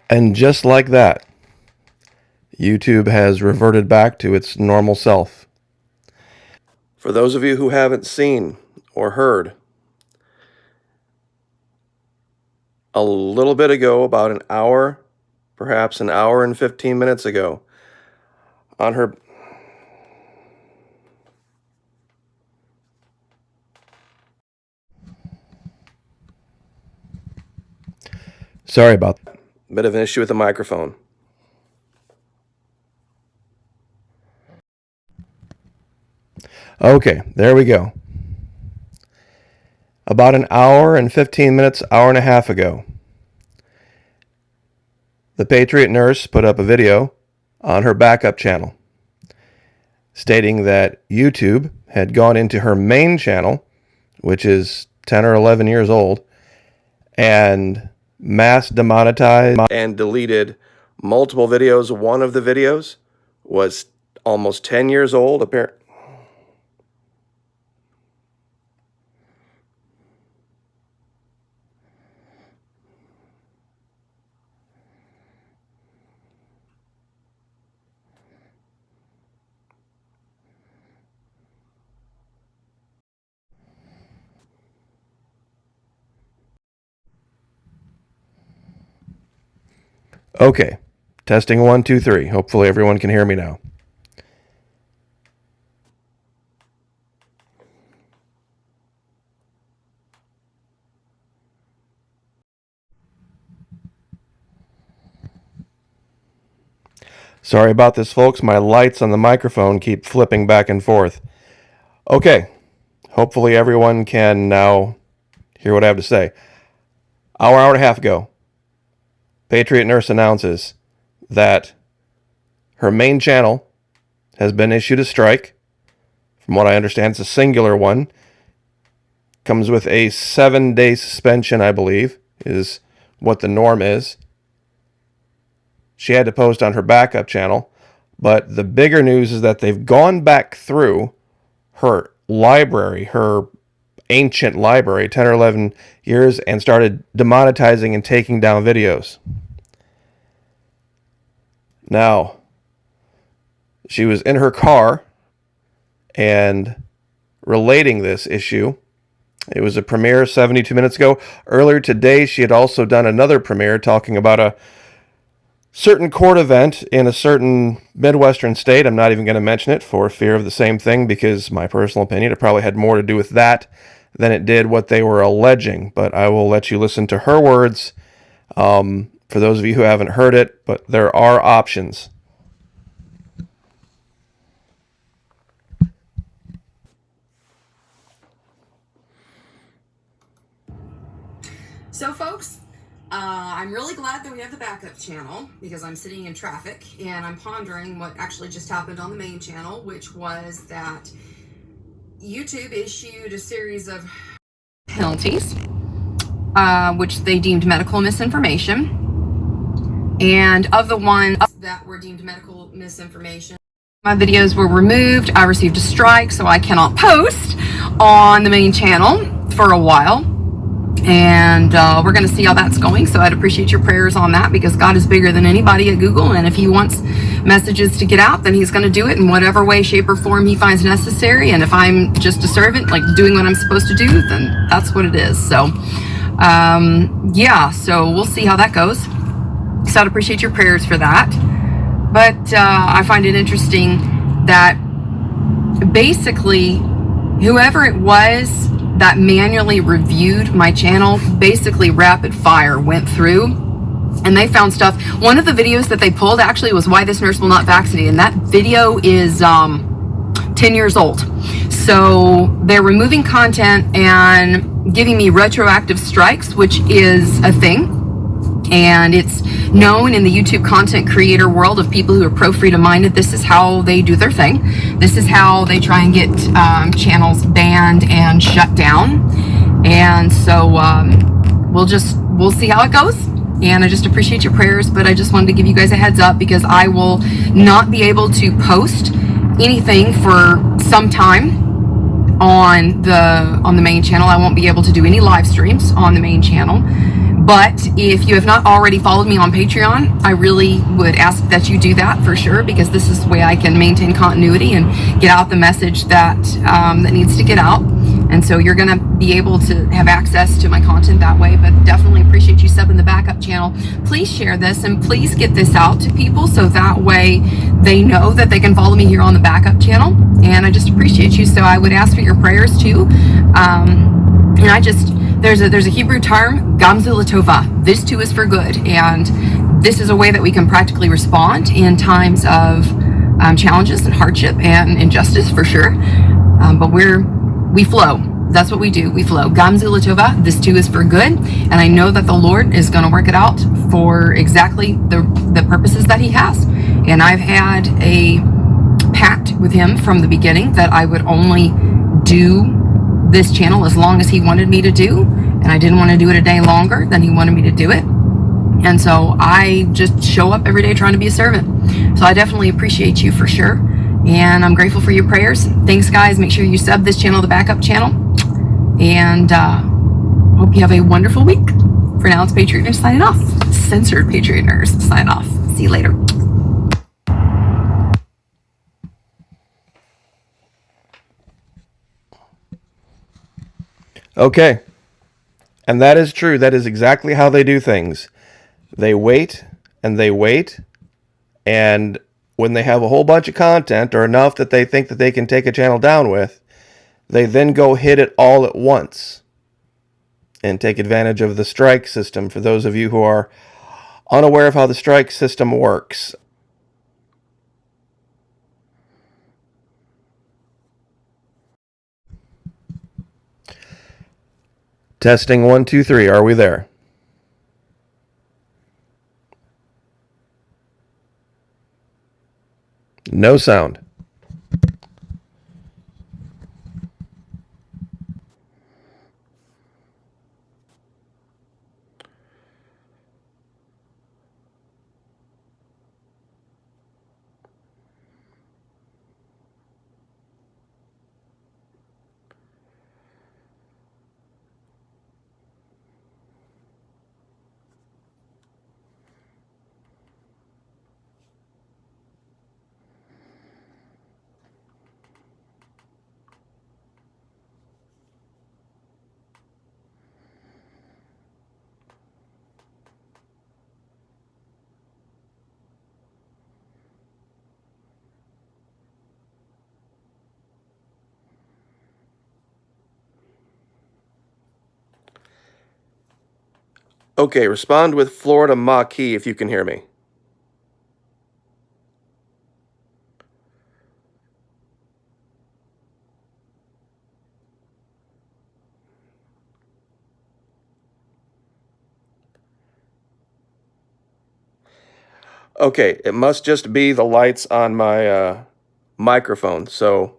And just like that, YouTube has reverted back to its normal self. For those of you who haven't seen or heard, a little bit ago, about an hour, perhaps an hour and 15 minutes ago, on her... Sorry about that. Bit of an issue with the microphone. Okay, there we go. About an hour and 15 minutes, hour and a half ago, the Patriot nurse put up a video on her backup channel stating that YouTube had gone into her main channel, which is 10 or 11 years old, and mass demonetized and deleted multiple videos. One of the videos was almost 10 years old, apparently. Okay, testing 1, 2, 3. Hopefully everyone can hear me now. Sorry about this, folks. My lights on the microphone keep flipping back and forth. Okay, hopefully everyone can now hear what I have to say. Hour and a half ago, Patriot nurse announces that her main channel has been issued a strike. From what I understand, it's a singular one. Comes with a 7-day suspension, I believe, is what the norm is. She had to post on her backup channel. But the bigger news is that they've gone back through her library, her ancient library, 10 or 11 years, and started demonetizing and taking down videos. Now, she was in her car and relating this issue. It was a premiere 72 minutes ago. Earlier today, she had also done another premiere talking about a certain court event in a certain Midwestern state. I'm not even going to mention it for fear of the same thing, because my personal opinion, it probably had more to do with that than it did what they were alleging. But I will let you listen to her words for those of you who haven't heard it, but there are options. So folks, I'm really glad that we have the backup channel, because I'm sitting in traffic and I'm pondering what actually just happened on the main channel, which was that YouTube issued a series of penalties, which they deemed medical misinformation. And of the ones that were deemed medical misinformation, my videos were removed. I received a strike, so I cannot post on the main channel for a while. And we're going to see how that's going. So I'd appreciate your prayers on that, because God is bigger than anybody at Google. And if he wants messages to get out, then he's going to do it in whatever way, shape, or form he finds necessary. And if I'm just a servant, like doing what I'm supposed to do, then that's what it is. So, yeah, so we'll see how that goes. So I'd appreciate your prayers for that. But I find it interesting that basically whoever it was that manually reviewed my channel, basically rapid fire went through and they found stuff. One of the videos that they pulled actually was why this nurse will not vaccinate, and that video is 10 years old. So they're removing content and giving me retroactive strikes, which is a thing. And it's known in the YouTube content creator world of people who are pro-freedom minded. This is how they do their thing. This is how they try and get channels banned and shut down. And so we'll see how it goes. And I just appreciate your prayers, but I just wanted to give you guys a heads up, because I will not be able to post anything for some time on the main channel. I won't be able to do any live streams on the main channel. But if you have not already followed me on Patreon, I really would ask that you do that for sure, because this is the way I can maintain continuity and get out the message that that needs to get out. And so you're going to be able to have access to my content that way. But definitely appreciate you subbing the backup channel. Please share this and please get this out to people so that way they know that they can follow me here on the backup channel. And I just appreciate you. So I would ask for your prayers too. And I just, there's a Hebrew term, gamzu latova. This too is for good. And this is a way that we can practically respond in times of challenges and hardship and injustice for sure. But we flow. That's what we do. We flow. Gamzu latova. This too is for good. And I know that the Lord is going to work it out for exactly the purposes that he has. And I've had a pact with him from the beginning that I would only do this channel as long as he wanted me to do, and I didn't want to do it a day longer than he wanted me to do it. And so I just show up every day trying to be a servant. So I definitely appreciate you for sure, and I'm grateful for your prayers. Thanks, guys. Make sure you sub this channel, the backup channel, and hope you have a wonderful week. For now, it's Patriot Nurse signing off. Censored Patriot Nurse sign off. See you later. Okay. And that is true. That is exactly how they do things. They wait and they wait. And when they have a whole bunch of content or enough that they think that they can take a channel down with, they then go hit it all at once and take advantage of the strike system. For those of you who are unaware of how the strike system works, testing 1, 2, 3. Are we there? No sound. Okay, respond with Florida Maquis if you can hear me. Okay, it must just be the lights on my microphone, so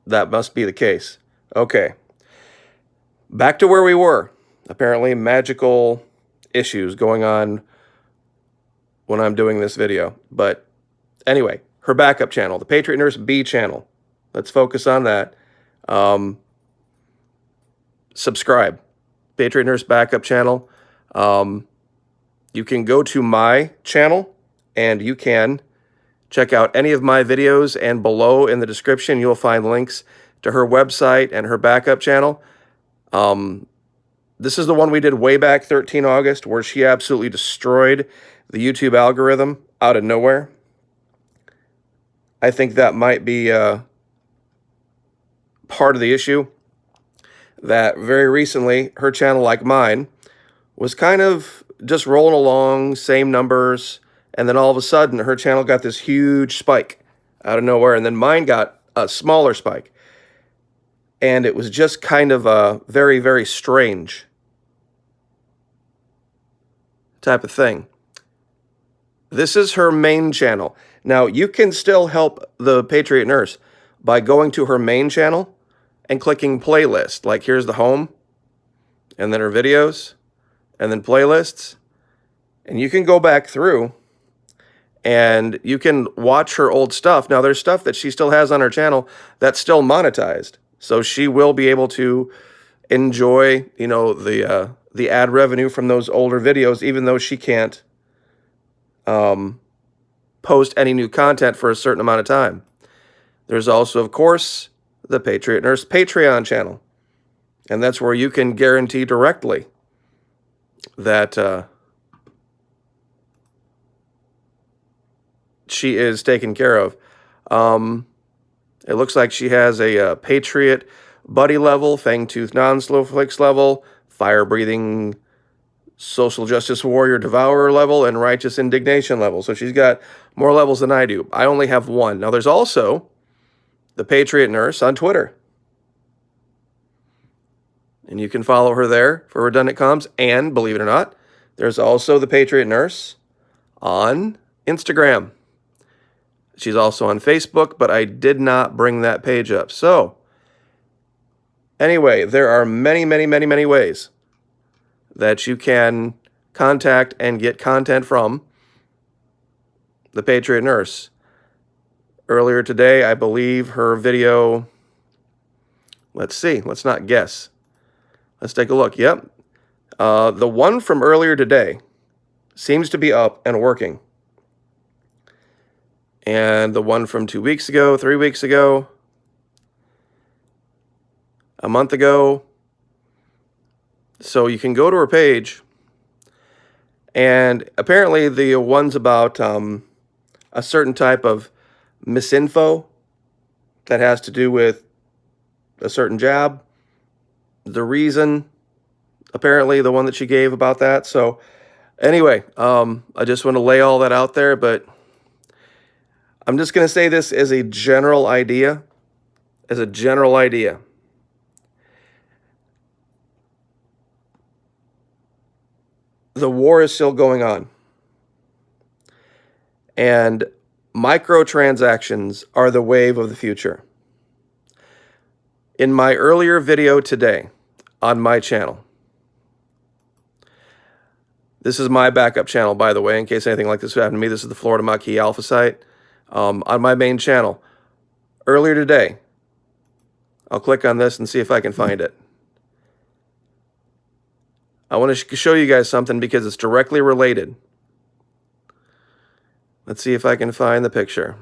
that must be the case. Okay. Back to where we were. Apparently magical issues going on when I'm doing this video. But anyway, her backup channel, the Patriot Nurse B channel. Let's focus on that. Subscribe. Patriot Nurse backup channel. You can go to my channel and you can check out any of my videos, and below in the description you'll find links to her website and her backup channel. This is the one we did way back 13 August where she absolutely destroyed the YouTube algorithm out of nowhere. I think that might be part of the issue, that very recently her channel, like mine, was kind of just rolling along, same numbers, and then all of a sudden her channel got this huge spike out of nowhere, and then mine got a smaller spike. And it was just kind of a very, very strange type of thing. This is her main channel. Now, you can still help the Patriot Nurse by going to her main channel and clicking playlist. Like, here's the home, and then her videos, and then playlists. And you can go back through and you can watch her old stuff. Now, there's stuff that she still has on her channel that's still monetized. So she will be able to enjoy, the ad revenue from those older videos, even though she can't post any new content for a certain amount of time. There's also, of course, the Patriot Nurse Patreon channel. And that's where you can guarantee directly that she is taken care of. It looks like she has a Patriot buddy level, Fangtooth non-Slowflakes level, fire-breathing social justice warrior devourer level, and righteous indignation level. So she's got more levels than I do. I only have one. Now there's also the Patriot Nurse on Twitter. And you can follow her there for redundant comms. And believe it or not, there's also the Patriot Nurse on Instagram. She's also on Facebook, but I did not bring that page up. So, anyway, there are many, many, many, many ways that you can contact and get content from the Patriot Nurse. Earlier today, I believe her video, let's see, let's not guess. Let's take a look. Yep. The one from earlier today seems to be up and working. And the one from 2 weeks ago, 3 weeks ago, a month ago. So you can go to her page. And apparently the one's about a certain type of misinfo that has to do with a certain job. The reason, apparently, the one that she gave about that. So anyway, I just want to lay all that out there, but I'm just going to say this as a general idea. As a general idea. The war is still going on. And microtransactions are the wave of the future. In my earlier video today on my channel, this is my backup channel, by the way, in case anything like this would happen to me. This is the Florida Maquis Alpha site. On my main channel. Earlier today, I'll click on this and see if I can find it. I want to show you guys something because it's directly related. Let's see if I can find the picture.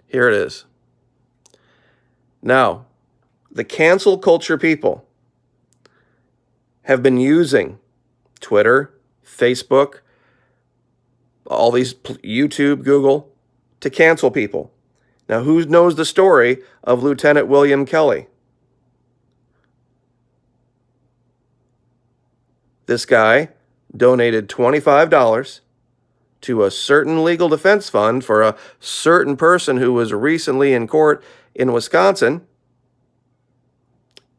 Here it is. Now, the cancel culture people have been using Twitter, Facebook, all these YouTube, Google, to cancel people. Now, who knows the story of Lieutenant William Kelly? This guy donated $25 to a certain legal defense fund for a certain person who was recently in court in Wisconsin.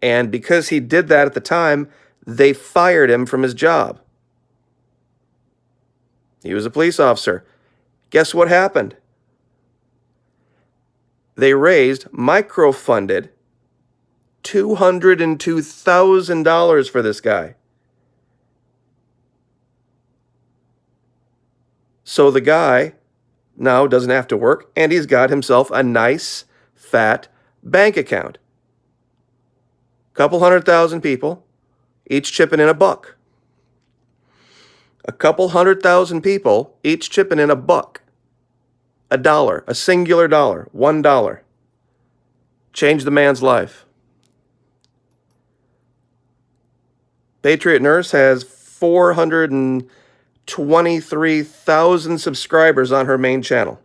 And because he did that at the time, they fired him from his job. He was a police officer. Guess what happened? They microfunded $202,000 for this guy. So the guy now doesn't have to work, and he's got himself a nice, fat bank account. Couple 100,000 people, each chipping in $1. A couple 100,000 people, each chipping in $1. $1, a singular dollar, $1. Changed the man's life. Patriot Nurse has 423,000 subscribers on her main channel.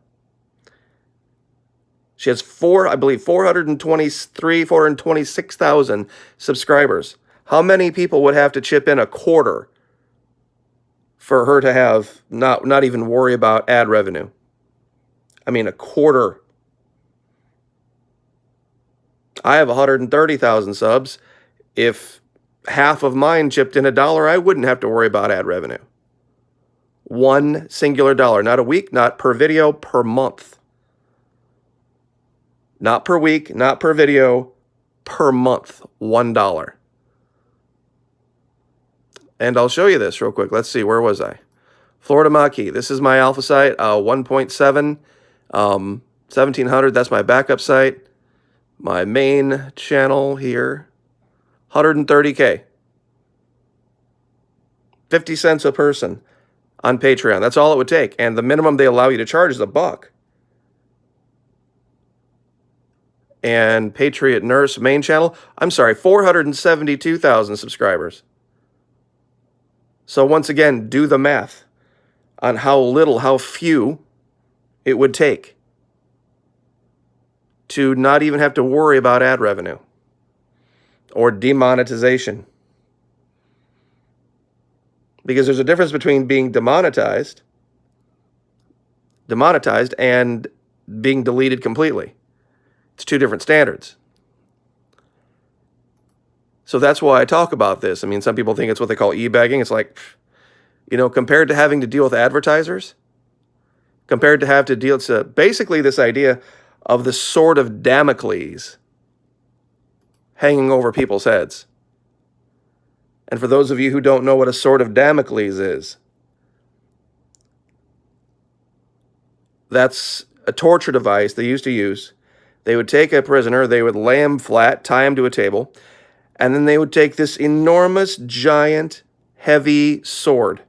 She has 426,000 subscribers. How many people would have to chip in $0.25 for her to have not even worry about ad revenue? I mean, $0.25. I have 130,000 subs. If half of mine chipped in $1, I wouldn't have to worry about ad revenue. One singular dollar, not a week, not per video, per month. Not per week, not per video, per month, $1. And I'll show you this real quick. Let's see, where was I? Florida Maquis. This is my alpha site, 1.7, 1700. That's my backup site. my main channel here, 130K. 50 cents a person on Patreon. That's all it would take. And the minimum they allow you to charge is $1. And Patriot Nurse main channel, 472,000 subscribers. So once again, do the math on how few it would take to not even have to worry about ad revenue or demonetization. Because there's a difference between being demonetized and being deleted completely. It's two different standards. So that's why I talk about this. I mean, some people think it's what they call e-begging. It's like, compared to having to deal with advertisers, compared to have to deal, it's basically this idea of the sword of Damocles hanging over people's heads. And for those of you who don't know what a sword of Damocles is, that's a torture device they used to use. They would take a prisoner, they would lay him flat, tie him to a table, and then they would take this enormous, giant, heavy sword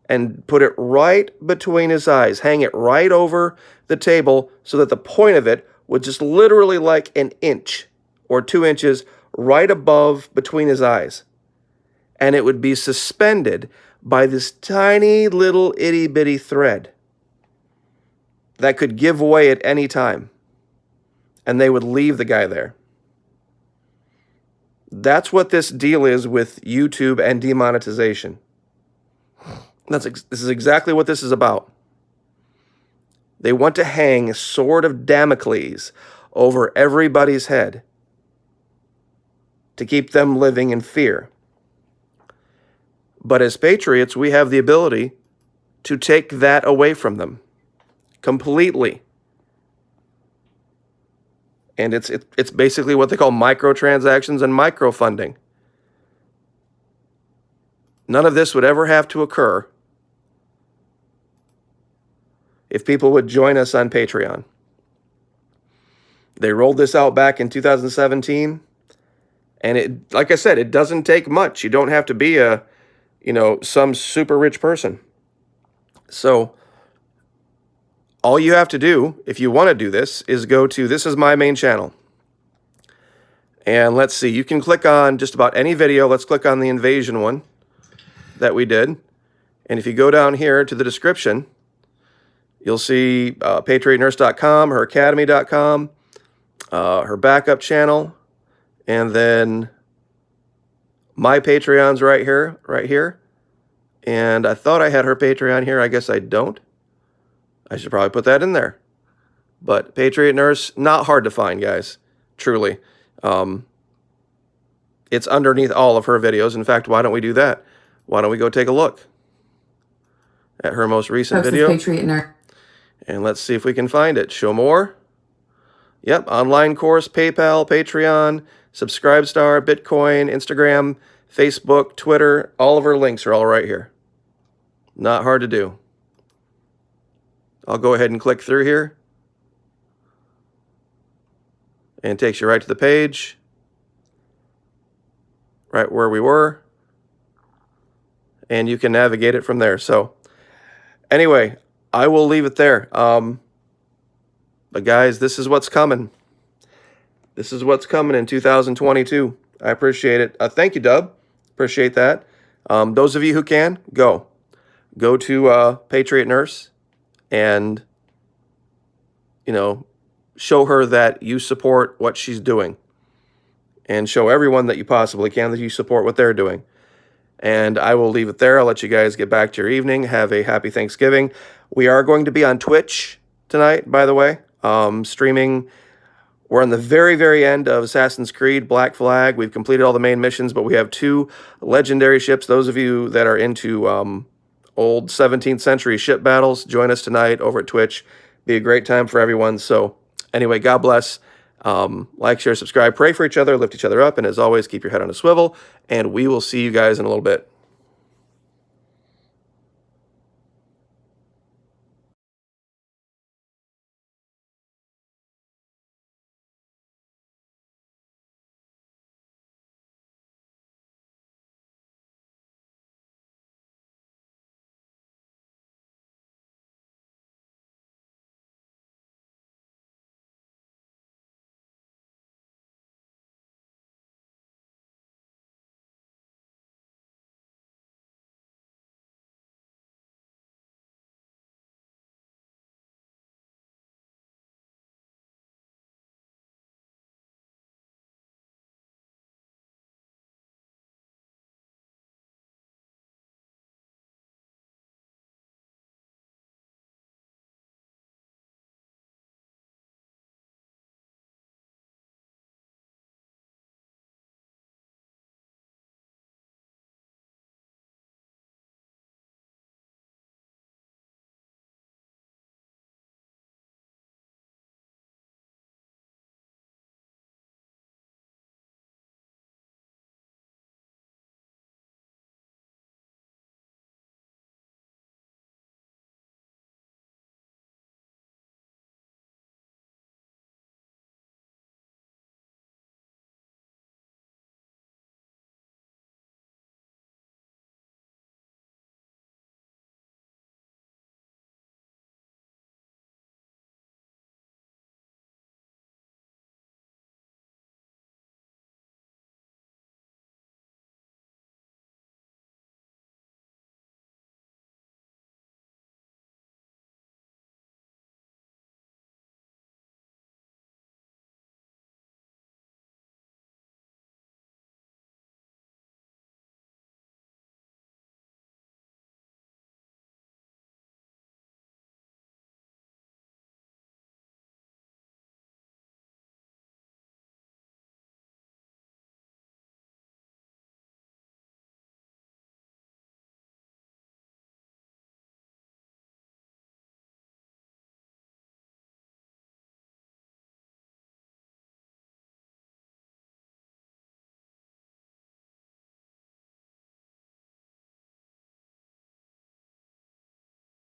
and put it right between his eyes, hang it right over the table so that the point of it would just literally like an inch or 2 inches right above between his eyes. And it would be suspended by this tiny little itty-bitty thread that could give way at any time. And they would leave the guy there. That's what this deal is with YouTube and demonetization. This is exactly what this is about. They want to hang a sword of Damocles over everybody's head to keep them living in fear. But as patriots, we have the ability to take that away from them completely. And it's basically what they call microtransactions and microfunding. None of this would ever have to occur if people would join us on Patreon. They rolled this out back in 2017, and it, like I said, it doesn't take much. You don't have to be some super rich person. So all you have to do, if you want to do this, is go to, this is my main channel. And let's see, you can click on just about any video. Let's click on the invasion one that we did. And if you go down here to the description, you'll see patriotnurse.com, her academy.com, her backup channel, and then my Patreon's right here. And I thought I had her Patreon here. I guess I don't. I should probably put that in there. But Patriot Nurse, not hard to find, guys. Truly. It's underneath all of her videos. In fact, why don't we do that? Why don't we go take a look at her most recent video? Patriot Nurse. And let's see if we can find it. Show more. Yep, online course, PayPal, Patreon, Subscribestar, Bitcoin, Instagram, Facebook, Twitter. All of her links are all right here. Not hard to do. I'll go ahead and click through here. And it takes you right to the page. Right where we were. And you can navigate it from there. So, anyway, I will leave it there. But guys, this is what's coming. This is what's coming in 2022. I appreciate it. Thank you, Dub. Appreciate that. Those of you who can, go to Patriot Nurse and, show her that you support what she's doing. And show everyone that you possibly can that you support what they're doing. And I will leave it there. I'll let you guys get back to your evening. Have a happy Thanksgiving. We are going to be on Twitch tonight, by the way, streaming. We're on the very, very end of Assassin's Creed Black Flag. We've completed all the main missions, but we have 2 legendary ships. Those of you that are into old 17th century ship battles, join us tonight over at Twitch. Be a great time for everyone. So anyway, God bless. Like, share, subscribe, pray for each other, lift each other up, and as always, keep your head on a swivel, and we will see you guys in a little bit.